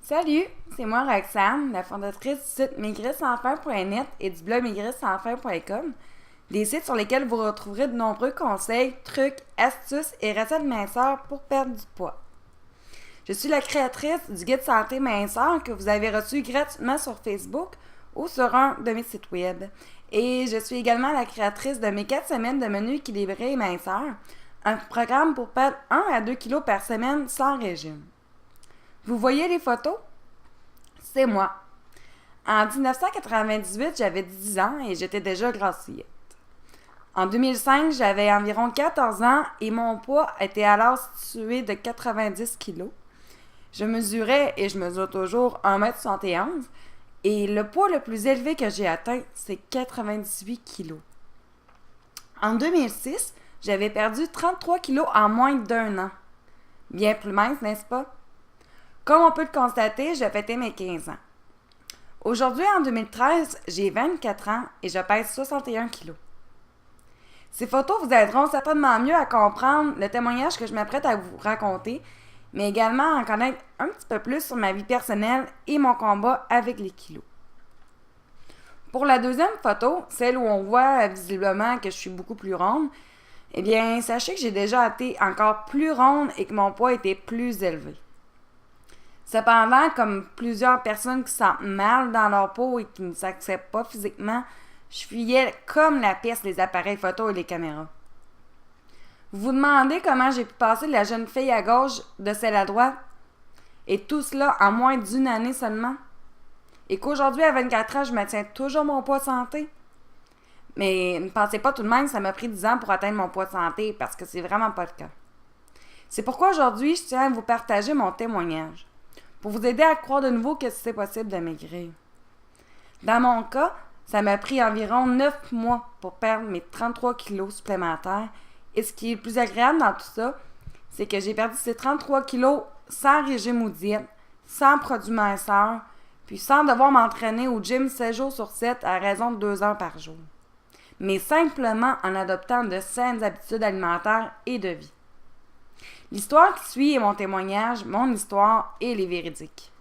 Salut, c'est moi Roxane, la fondatrice du site maigrirsansfaim.net et du blog maigrirsansfaim.com, des sites sur lesquels vous retrouverez de nombreux conseils, trucs, astuces et recettes minceur pour perdre du poids. Je suis la créatrice du guide santé minceur que vous avez reçu gratuitement sur Facebook ou sur un de mes sites web. Et je suis également la créatrice de mes 4 semaines de menu équilibré et minceur, un programme pour perdre 1 à 2 kg par semaine sans régime. Vous voyez les photos? C'est moi. En 1998, j'avais 10 ans et j'étais déjà grassouillette. En 2005, j'avais environ 14 ans et mon poids était alors situé de 90 kg. Je mesurais, et je mesure toujours, 1,71 m et le poids le plus élevé que j'ai atteint, c'est 98 kg. En 2006, j'avais perdu 33 kg en moins d'1 an. Bien plus mince, n'est-ce pas? Comme on peut le constater, j'ai fêté mes 15 ans. Aujourd'hui, en 2013, j'ai 24 ans et je pèse 61 kg. Ces photos vous aideront certainement mieux à comprendre le témoignage que je m'apprête à vous raconter, mais également à en connaître un petit peu plus sur ma vie personnelle et mon combat avec les kilos. Pour la deuxième photo, celle où on voit visiblement que je suis beaucoup plus ronde, eh bien, sachez que j'ai déjà été encore plus ronde et que mon poids était plus élevé. Cependant, comme plusieurs personnes qui se sentent mal dans leur peau et qui ne s'acceptent pas physiquement, je fuyais comme la peste les appareils photo et les caméras. Vous vous demandez comment j'ai pu passer de la jeune fille à gauche de celle à droite? Et tout cela en moins d'1 année seulement? Et qu'aujourd'hui, à 24 ans, je maintiens toujours mon poids de santé? Mais ne pensez pas tout de même que ça m'a pris 10 ans pour atteindre mon poids de santé, parce que c'est vraiment pas le cas. C'est pourquoi aujourd'hui, je tiens à vous partager mon témoignage, pour vous aider à croire de nouveau que c'est possible de maigrir. Dans mon cas, ça m'a pris environ 9 mois pour perdre mes 33 kilos supplémentaires. Et ce qui est le plus agréable dans tout ça, c'est que j'ai perdu ces 33 kilos sans régime ou diète, sans produits minceurs, puis sans devoir m'entraîner au gym 7 jours sur 7 à raison de 2 heures par jour. Mais simplement en adoptant de saines habitudes alimentaires et de vie. L'histoire qui suit est mon témoignage, mon histoire et les véridiques.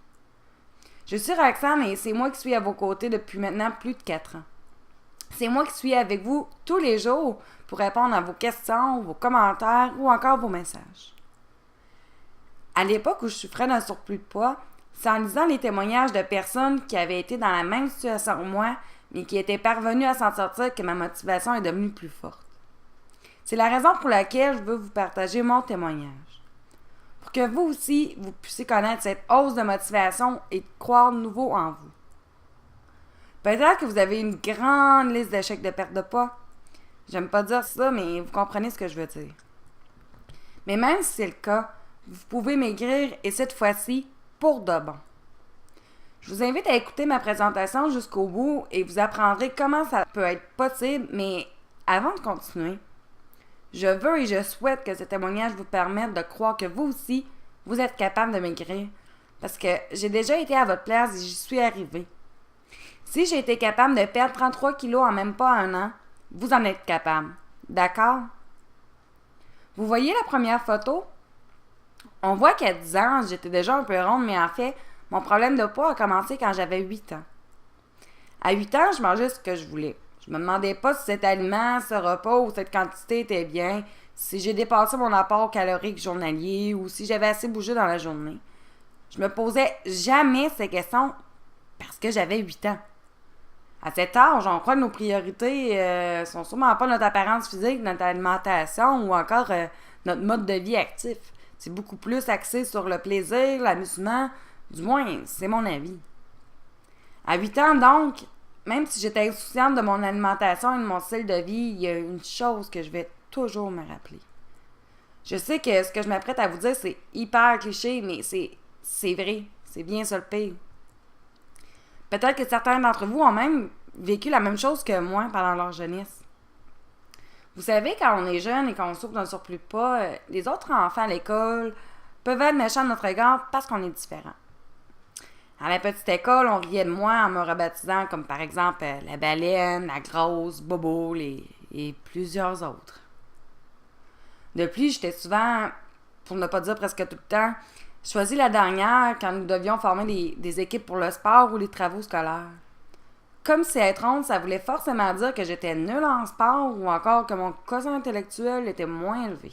Je suis Roxane et c'est moi qui suis à vos côtés depuis maintenant plus de 4 ans. C'est moi qui suis avec vous tous les jours pour répondre à vos questions, vos commentaires ou encore vos messages. À l'époque où je souffrais d'un surplus de poids, c'est en lisant les témoignages de personnes qui avaient été dans la même situation que moi, mais qui étaient parvenues à s'en sortir que ma motivation est devenue plus forte. C'est la raison pour laquelle je veux vous partager mon témoignage. Pour que vous aussi, vous puissiez connaître cette hausse de motivation et croire de nouveau en vous. Peut-être que vous avez une grande liste d'échecs de perte de poids. J'aime pas dire ça, mais vous comprenez ce que je veux dire. Mais même si c'est le cas, vous pouvez maigrir et cette fois-ci, pour de bon. Je vous invite à écouter ma présentation jusqu'au bout et vous apprendrez comment ça peut être possible, mais avant de continuer, je veux et je souhaite que ce témoignage vous permette de croire que vous aussi, vous êtes capable de maigrir. Parce que j'ai déjà été à votre place et j'y suis arrivée. Si j'ai été capable de perdre 33 kilos en même pas 1 an, vous en êtes capable. D'accord? Vous voyez la première photo? On voit qu'à 10 ans, j'étais déjà un peu ronde, mais en fait, mon problème de poids a commencé quand j'avais 8 ans. À 8 ans, je mangeais ce que je voulais. Je me demandais pas si cet aliment, ce repas ou cette quantité était bien, si j'ai dépassé mon apport calorique journalier ou si j'avais assez bougé dans la journée. Je me posais jamais ces questions parce que j'avais 8 ans. À cet âge, on croit que nos priorités sont sûrement pas notre apparence physique, notre alimentation ou encore notre mode de vie actif. C'est beaucoup plus axé sur le plaisir, l'amusement, du moins, c'est mon avis. À 8 ans, donc, même si j'étais insouciante de mon alimentation et de mon style de vie, il y a une chose que je vais toujours me rappeler. Je sais que ce que je m'apprête à vous dire, c'est hyper cliché, mais c'est vrai. C'est bien ça le pire. Peut-être que certains d'entre vous ont même vécu la même chose que moi pendant leur jeunesse. Vous savez, quand on est jeune et qu'on souffre d'un surplus de poids, les autres enfants à l'école peuvent être méchants de notre regard parce qu'on est différent. À la petite école, on riait de moi en me rebaptisant comme par exemple la baleine, la grosse, Bobo et plusieurs autres. De plus, j'étais souvent, pour ne pas dire presque tout le temps, Je choisis la dernière quand nous devions former des équipes pour le sport ou les travaux scolaires. Comme si être ronde, ça voulait forcément dire que j'étais nulle en sport ou encore que mon quotient intellectuel était moins élevé.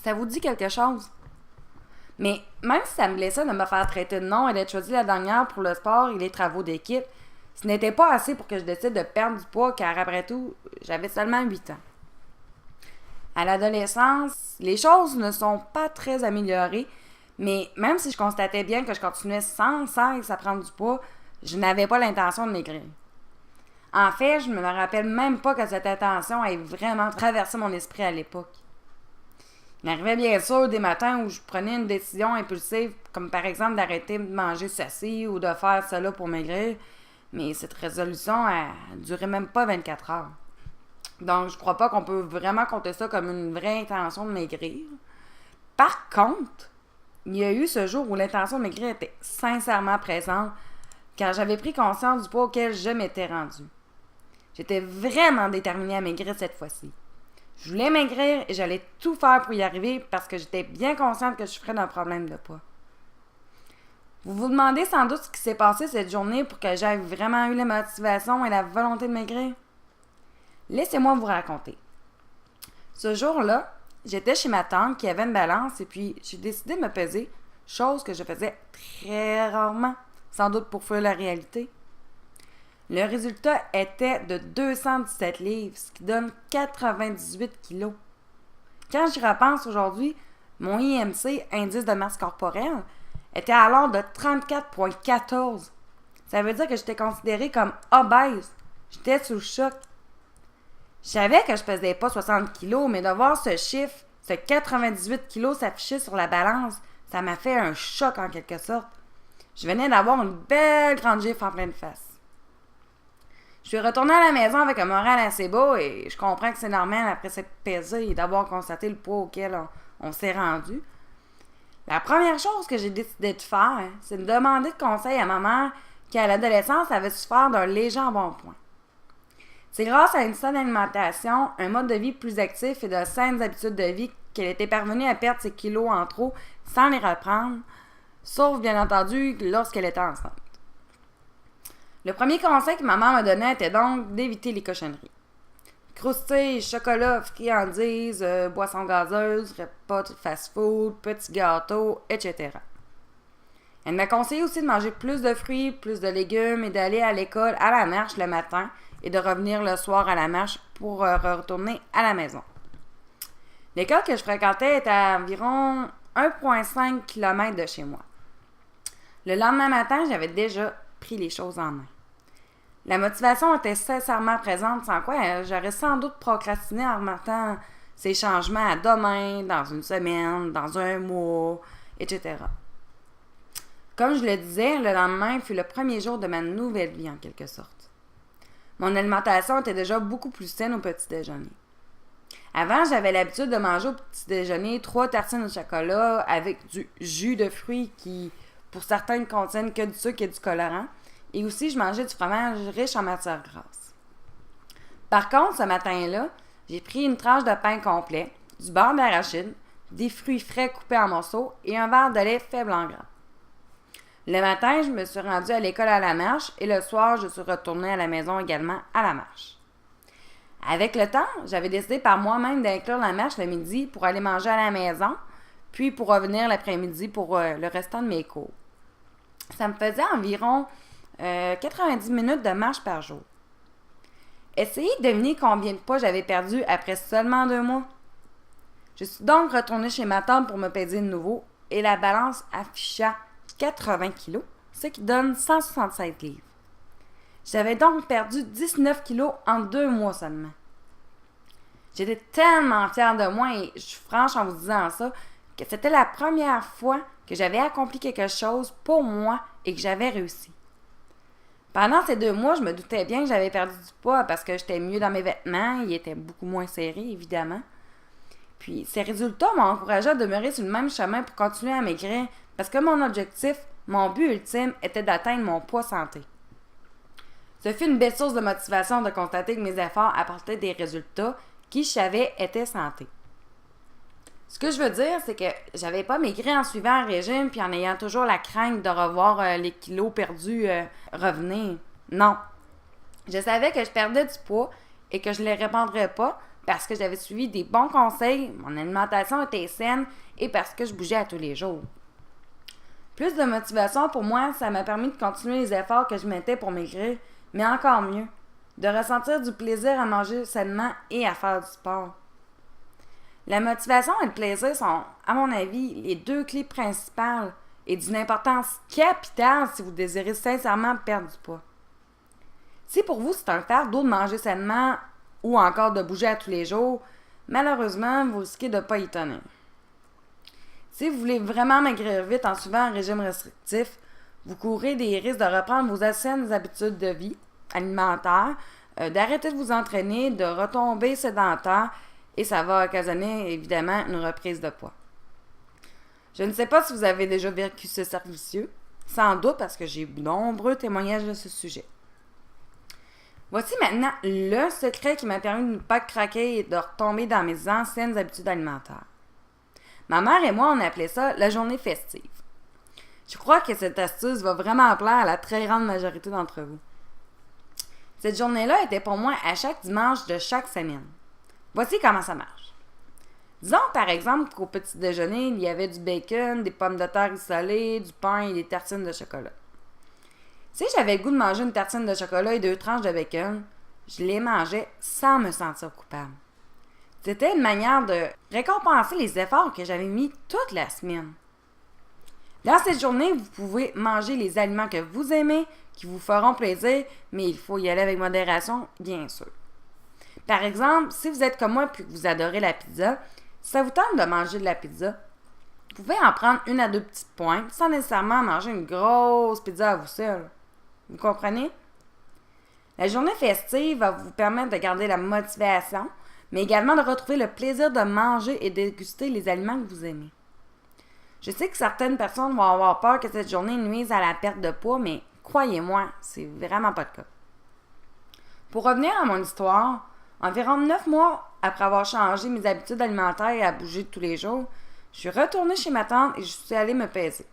Ça vous dit quelque chose? Mais même si ça me blessait de me faire traiter de nom et d'être choisie la dernière pour le sport et les travaux d'équipe, ce n'était pas assez pour que je décide de perdre du poids car après tout, j'avais seulement 8 ans. À l'adolescence, les choses ne sont pas très améliorées, mais même si je constatais bien que je continuais sans cesse à prendre du poids, je n'avais pas l'intention de maigrir. En fait, je ne me rappelle même pas que cette intention ait vraiment traversé mon esprit à l'époque. Il m'arrivait bien sûr des matins où je prenais une décision impulsive, comme par exemple d'arrêter de manger ceci ou de faire cela pour maigrir, mais cette résolution a duré même pas 24 heures. Donc, je crois pas qu'on peut vraiment compter ça comme une vraie intention de maigrir. Par contre, il y a eu ce jour où l'intention de maigrir était sincèrement présente, car j'avais pris conscience du poids auquel je m'étais rendue. J'étais vraiment déterminée à maigrir cette fois-ci. Je voulais maigrir et j'allais tout faire pour y arriver parce que j'étais bien consciente que je ferais d'un problème de poids. Vous vous demandez sans doute ce qui s'est passé cette journée pour que j'aie vraiment eu la motivation et la volonté de maigrir? Laissez-moi vous raconter. Ce jour-là, j'étais chez ma tante qui avait une balance et puis j'ai décidé de me peser, chose que je faisais très rarement, sans doute pour fuir la réalité. Le résultat était de 217 livres, ce qui donne 98 kilos. Quand j'y repense aujourd'hui, mon IMC, indice de masse corporelle, était alors de 34,14. Ça veut dire que j'étais considérée comme obèse. J'étais sous le choc. Je savais que je pesais pas 60 kilos, mais de voir ce chiffre, ce 98 kilos s'afficher sur la balance, ça m'a fait un choc en quelque sorte. Je venais d'avoir une belle grande gifle en pleine face. Je suis retournée à la maison avec un moral assez bas et je comprends que c'est normal après s'être pesée et d'avoir constaté le poids auquel on s'est rendu. La première chose que j'ai décidé de faire, c'est de demander de conseil à ma mère qui, à l'adolescence, avait souffert d'un léger embonpoint. C'est grâce à une saine alimentation, un mode de vie plus actif et de saines habitudes de vie qu'elle était parvenue à perdre ses kilos en trop sans les reprendre, sauf bien entendu lorsqu'elle était enceinte. Le premier conseil que ma mère me donnait était donc d'éviter les cochonneries. Croustilles, chocolat, friandises, boissons gazeuses, repas de fast-food, petits gâteaux, etc. Elle m'a conseillé aussi de manger plus de fruits, plus de légumes et d'aller à l'école à la marche le matin et de revenir le soir à la marche pour retourner à la maison. L'école que je fréquentais était à environ 1,5 km de chez moi. Le lendemain matin, j'avais déjà pris les choses en main. La motivation était sincèrement présente, sans quoi j'aurais sans doute procrastiné en remettant ces changements à demain, dans une semaine, dans un mois, etc. Comme je le disais, le lendemain fut le premier jour de ma nouvelle vie en quelque sorte. Mon alimentation était déjà beaucoup plus saine au petit déjeuner. Avant, j'avais l'habitude de manger au petit déjeuner 3 tartines au chocolat avec du jus de fruits qui, pour certains, ne contiennent que du sucre et du colorant. Et aussi, je mangeais du fromage riche en matière grasse. Par contre, ce matin-là, j'ai pris une tranche de pain complet, du beurre d'arachide, des fruits frais coupés en morceaux et un verre de lait faible en gras. Le matin, je me suis rendue à l'école à la marche et le soir, je suis retournée à la maison également à la marche. Avec le temps, j'avais décidé par moi-même d'inclure la marche le midi pour aller manger à la maison, puis pour revenir l'après-midi pour le restant de mes cours. Ça me faisait environ 90 minutes de marche par jour. Essayez de deviner combien de poids j'avais perdu après seulement 2 mois. Je suis donc retournée chez ma tante pour me peser de nouveau et la balance afficha 80 kilos, ce qui donne 167 livres. J'avais donc perdu 19 kilos en 2 mois seulement. J'étais tellement fière de moi et je suis franche en vous disant ça que c'était la première fois que j'avais accompli quelque chose pour moi et que j'avais réussi. Pendant ces 2 mois, je me doutais bien que j'avais perdu du poids parce que j'étais mieux dans mes vêtements, ils étaient beaucoup moins serrés, évidemment. Puis ces résultats m'ont encouragé à demeurer sur le même chemin pour continuer à maigrir parce que mon objectif, mon but ultime, était d'atteindre mon poids santé. Ce fut une belle source de motivation de constater que mes efforts apportaient des résultats qui, je savais, étaient santé. Ce que je veux dire, c'est que j'avais pas maigri en suivant un régime puis en ayant toujours la crainte de revoir les kilos perdus revenir. Non. Je savais que je perdais du poids et que je ne les répandrais pas parce que j'avais suivi des bons conseils, mon alimentation était saine et parce que je bougeais à tous les jours. Plus de motivation pour moi, ça m'a permis de continuer les efforts que je mettais pour maigrir, mais encore mieux, de ressentir du plaisir à manger sainement et à faire du sport. La motivation et le plaisir sont, à mon avis, les deux clés principales et d'une importance capitale si vous désirez sincèrement perdre du poids. Si pour vous c'est un fardeau de manger sainement ou encore de bouger à tous les jours, malheureusement, vous risquez de ne pas y tenir. Si vous voulez vraiment maigrir vite en suivant un régime restrictif, vous courez des risques de reprendre vos anciennes habitudes de vie alimentaires, d'arrêter de vous entraîner, de retomber sédentaire et ça va occasionner évidemment une reprise de poids. Je ne sais pas si vous avez déjà vécu ce cercle vicieux, sans doute parce que j'ai eu de nombreux témoignages de ce sujet. Voici maintenant le secret qui m'a permis de ne pas craquer et de retomber dans mes anciennes habitudes alimentaires. Ma mère et moi, on appelait ça la journée festive. Je crois que cette astuce va vraiment plaire à la très grande majorité d'entre vous. Cette journée-là était pour moi à chaque dimanche de chaque semaine. Voici comment ça marche. Disons par exemple qu'au petit déjeuner, il y avait du bacon, des pommes de terre salées, du pain et des tartines de chocolat. Si j'avais le goût de manger une tartine de chocolat et 2 tranches de bacon, je les mangeais sans me sentir coupable. C'était une manière de récompenser les efforts que j'avais mis toute la semaine. Dans cette journée, vous pouvez manger les aliments que vous aimez, qui vous feront plaisir, mais il faut y aller avec modération, bien sûr. Par exemple, si vous êtes comme moi et que vous adorez la pizza, si ça vous tente de manger de la pizza, vous pouvez en prendre 1 à 2 petites pointes sans nécessairement manger une grosse pizza à vous seul. Vous comprenez? La journée festive va vous permettre de garder la motivation, mais également de retrouver le plaisir de manger et de déguster les aliments que vous aimez. Je sais que certaines personnes vont avoir peur que cette journée nuise à la perte de poids, mais croyez-moi, c'est vraiment pas le cas. Pour revenir à mon histoire, environ 9 mois après avoir changé mes habitudes alimentaires et à bouger tous les jours, je suis retournée chez ma tante et je suis allée me peser.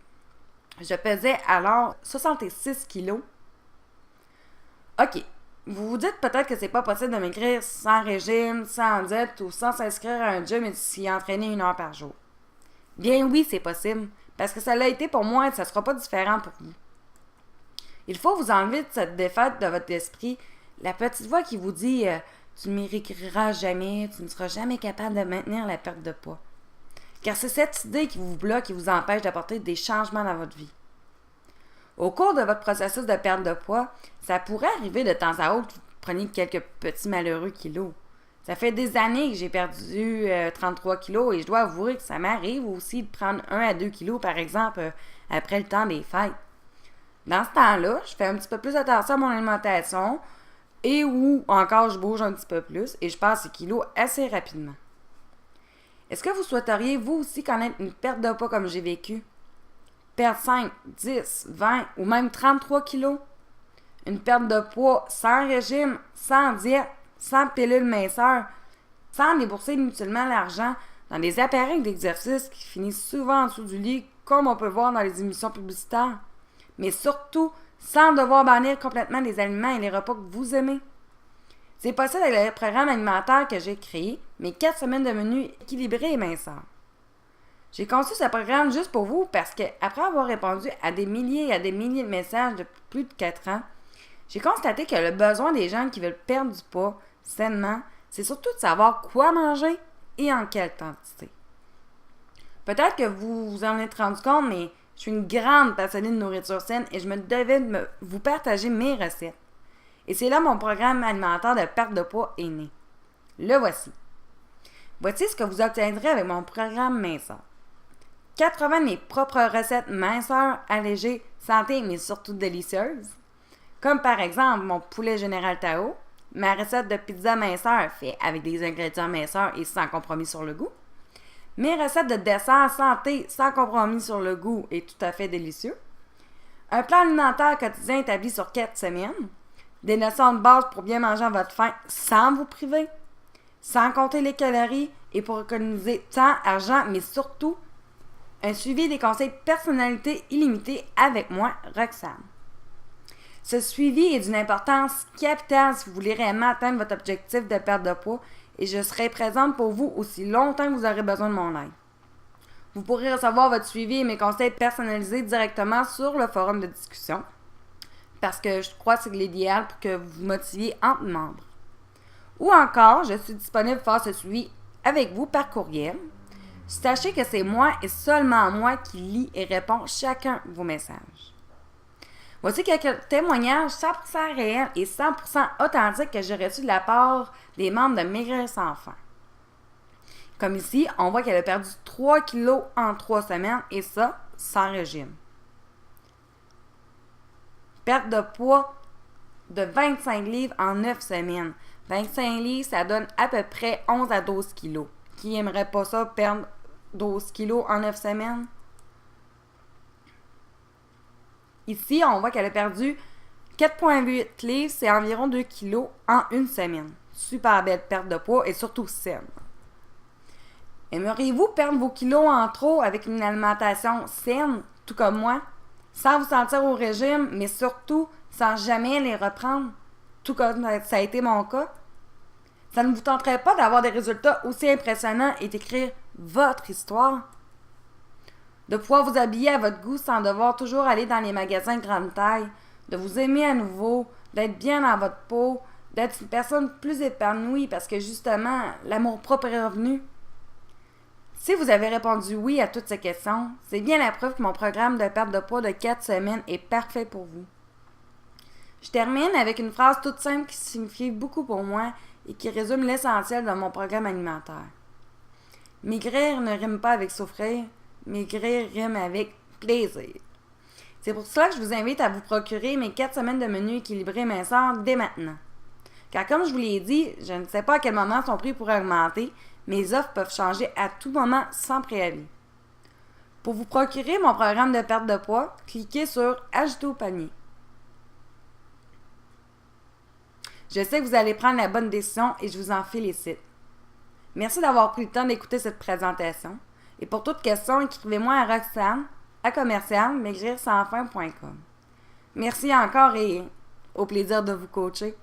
Je pesais alors 66 kilos. OK, vous vous dites peut-être que c'est pas possible de maigrir sans régime, sans diète ou sans s'inscrire à un gym et s'y entraîner 1 heure par jour. Bien oui, c'est possible, parce que ça l'a été pour moi et ça sera pas différent pour vous. Il faut vous enlever de cette défaite de votre esprit, la petite voix qui vous dit tu ne maigriras jamais, tu ne seras jamais capable de maintenir la perte de poids. Car c'est cette idée qui vous bloque et vous empêche d'apporter des changements dans votre vie. Au cours de votre processus de perte de poids, ça pourrait arriver de temps à autre que vous preniez quelques petits malheureux kilos. Ça fait des années que j'ai perdu 33 kilos et je dois avouer que ça m'arrive aussi de prendre 1 à 2 kilos, par exemple, après le temps des fêtes. Dans ce temps-là, je fais un petit peu plus attention à mon alimentation et ou encore je bouge un petit peu plus et je passe ces kilos assez rapidement. Est-ce que vous souhaiteriez vous aussi connaître une perte de poids comme j'ai vécu? Perdre 5, 10, 20 ou même 33 kilos? Une perte de poids sans régime, sans diète, sans pilule minceur, sans débourser inutilement l'argent dans des appareils d'exercice qui finissent souvent en dessous du lit, comme on peut voir dans les émissions publicitaires. Mais surtout, sans devoir bannir complètement les aliments et les repas que vous aimez. C'est possible avec le programme alimentaire que j'ai créé, mes 4 semaines de menu équilibré et minceur. J'ai conçu ce programme juste pour vous parce que, après avoir répondu à des milliers et à des milliers de messages depuis plus de 4 ans, j'ai constaté que le besoin des gens qui veulent perdre du poids sainement, c'est surtout de savoir quoi manger et en quelle quantité. Peut-être que vous vous en êtes rendu compte, mais je suis une grande passionnée de nourriture saine et je me devais de vous partager mes recettes. Et c'est là mon programme alimentaire de perte de poids est né. Le voici. Voici ce que vous obtiendrez avec mon programme minceur. 80 de mes propres recettes minceurs, allégées, santé, mais surtout délicieuses. Comme par exemple mon poulet général Tao, ma recette de pizza minceur faite avec des ingrédients minceurs et sans compromis sur le goût. Mes recettes de dessert santé sans compromis sur le goût et tout à fait délicieux. Un plan alimentaire quotidien établi sur 4 semaines. Des notions de base pour bien manger à votre faim sans vous priver. Sans compter les calories et pour économiser temps, argent, mais surtout un suivi des conseils de personnalité illimité avec moi, Roxane. Ce suivi est d'une importance capitale si vous voulez réellement atteindre votre objectif de perte de poids et je serai présente pour vous aussi longtemps que vous aurez besoin de mon aide. Vous pourrez recevoir votre suivi et mes conseils personnalisés directement sur le forum de discussion parce que je crois que c'est l'idéal pour que vous vous motiviez entre membres. Ou encore, je suis disponible pour faire ce suivi avec vous par courriel. Sachez que c'est moi et seulement moi qui lis et réponds chacun de vos messages. Voici quelques témoignages 100% réels et 100% authentiques que j'ai reçus de la part des membres de Maigrir sans faim. Comme ici, on voit qu'elle a perdu 3 kilos en 3 semaines et ça, sans régime. Perte de poids de 25 livres en 9 semaines. 25 livres, ça donne à peu près 11 à 12 kilos. Qui aimerait pas ça, perdre 12 kilos en 9 semaines? Ici, on voit qu'elle a perdu 4,8 livres, c'est environ 2 kilos en une semaine. Super belle perte de poids et surtout saine. Aimeriez-vous perdre vos kilos en trop avec une alimentation saine, tout comme moi, sans vous sentir au régime, mais surtout sans jamais les reprendre, tout comme ça a été mon cas? Ça ne vous tenterait pas d'avoir des résultats aussi impressionnants et d'écrire votre histoire? De pouvoir vous habiller à votre goût sans devoir toujours aller dans les magasins de grande taille, de vous aimer à nouveau, d'être bien dans votre peau, d'être une personne plus épanouie parce que justement, l'amour-propre est revenu. Si vous avez répondu oui à toutes ces questions, c'est bien la preuve que mon programme de perte de poids de 4 semaines est parfait pour vous. Je termine avec une phrase toute simple qui signifie beaucoup pour moi et qui résume l'essentiel de mon programme alimentaire. Maigrir ne rime pas avec souffrir, maigrir rime avec plaisir. C'est pour cela que je vous invite à vous procurer mes 4 semaines de menu équilibré minceur dès maintenant. Car comme je vous l'ai dit, je ne sais pas à quel moment son prix pourrait augmenter, mes offres peuvent changer à tout moment sans préavis. Pour vous procurer mon programme de perte de poids, cliquez sur « Ajouter au panier ». Je sais que vous allez prendre la bonne décision et je vous en félicite. Merci d'avoir pris le temps d'écouter cette présentation. Et pour toute question, écrivez-moi à Roxane, @maigrirsansfaim.com. Merci encore et au plaisir de vous coacher.